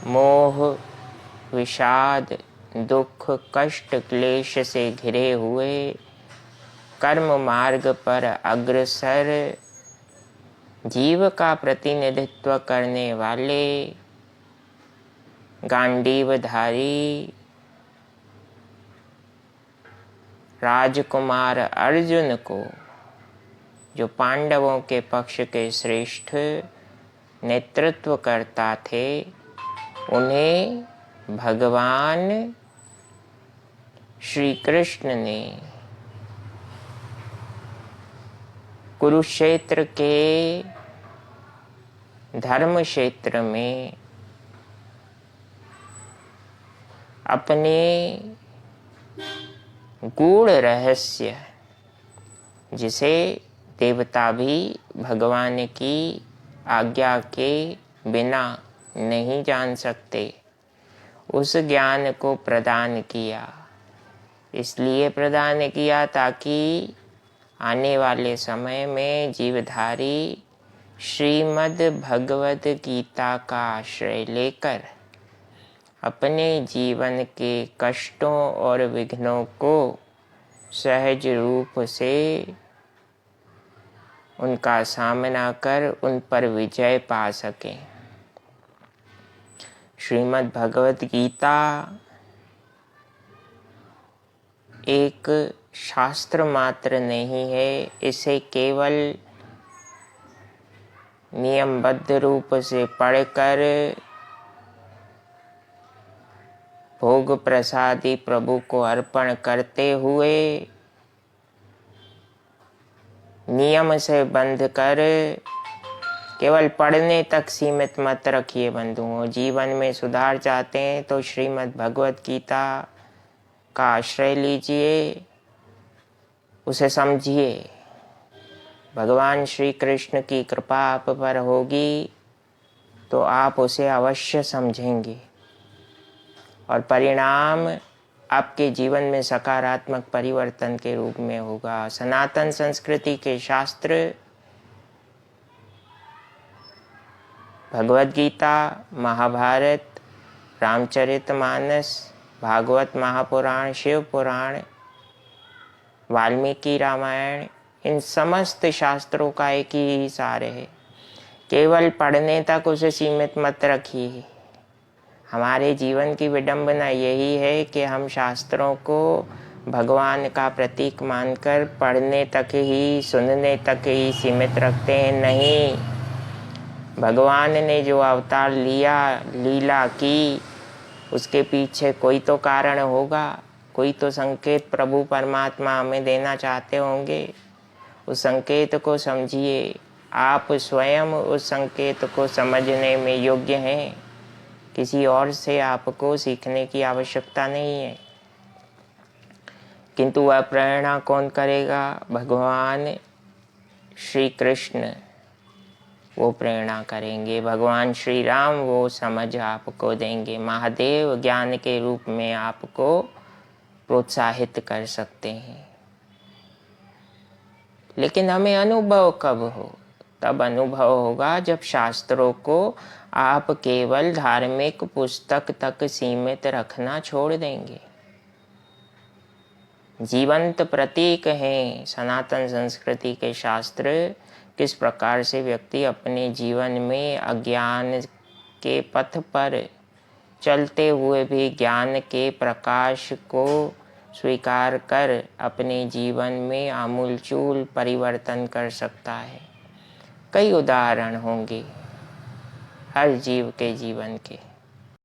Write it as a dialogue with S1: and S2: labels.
S1: मोह, विषाद, दुख, कष्ट, क्लेश से घिरे हुए कर्म मार्ग पर अग्रसर जीव का प्रतिनिधित्व करने वाले गांडीवधारी राजकुमार अर्जुन को, जो पांडवों के पक्ष के श्रेष्ठ नेतृत्व करता थे, उन्हें भगवान श्री कृष्ण ने कुरुक्षेत्र के धर्म क्षेत्र में अपने गूढ़ रहस्य, जिसे देवता भी भगवान की आज्ञा के बिना नहीं जान सकते, उस ज्ञान को प्रदान किया। इसलिए प्रदान किया ताकि आने वाले समय में जीवधारी श्रीमद् भगवद गीता का आश्रय लेकर अपने जीवन के कष्टों और विघ्नों को सहज रूप से उनका सामना कर उन पर विजय पा सकें। श्रीमद् भगवद गीता एक शास्त्र मात्र नहीं है, इसे केवल नियमबद्ध रूप से पढ़कर भोग प्रसादी प्रभु को अर्पण करते हुए नियम से बंध कर केवल पढ़ने तक सीमित मत रखिए बंधुओं। जीवन में सुधार चाहते हैं तो श्रीमद् भगवद गीता का आश्रय लीजिए, उसे समझिए। भगवान श्री कृष्ण की कृपा आप पर होगी तो आप उसे अवश्य समझेंगे और परिणाम आपके जीवन में सकारात्मक परिवर्तन के रूप में होगा। सनातन संस्कृति के शास्त्र भगवद गीता, महाभारत, रामचरितमानस, भागवत महापुराण, शिव पुराण, वाल्मीकि रामायण, इन समस्त शास्त्रों का एक ही सार है। केवल पढ़ने तक उसे सीमित मत रखिए। हमारे जीवन की विडंबना यही है कि हम शास्त्रों को भगवान का प्रतीक मानकर पढ़ने तक ही, सुनने तक ही सीमित रखते हैं। नहीं, भगवान ने जो अवतार लिया, लीला की, उसके पीछे कोई तो कारण होगा, कोई तो संकेत प्रभु परमात्मा हमें देना चाहते होंगे। उस संकेत को समझिए। आप स्वयं उस संकेत को समझने में योग्य हैं। किसी और से आपको सीखने की आवश्यकता नहीं है। किंतु वह प्रेरणा कौन करेगा? भगवान श्री कृष्ण वो प्रेरणा करेंगे। भगवान श्री राम वो समझ आपको देंगे। महादेव ज्ञान के रूप में आपको प्रोत्साहित कर सकते हैं। लेकिन हमें अनुभव कब हो? तब अनुभव होगा जब शास्त्रों को आप केवल धार्मिक पुस्तक तक सीमित रखना छोड़ देंगे। जीवंत प्रतीक हैं सनातन संस्कृति के शास्त्र। किस प्रकार से व्यक्ति अपने जीवन में अज्ञान के पथ पर चलते हुए भी ज्ञान के प्रकाश को स्वीकार कर अपने जीवन में आमूलचूल परिवर्तन कर सकता है। कई उदाहरण होंगे हर जीव के जीवन के।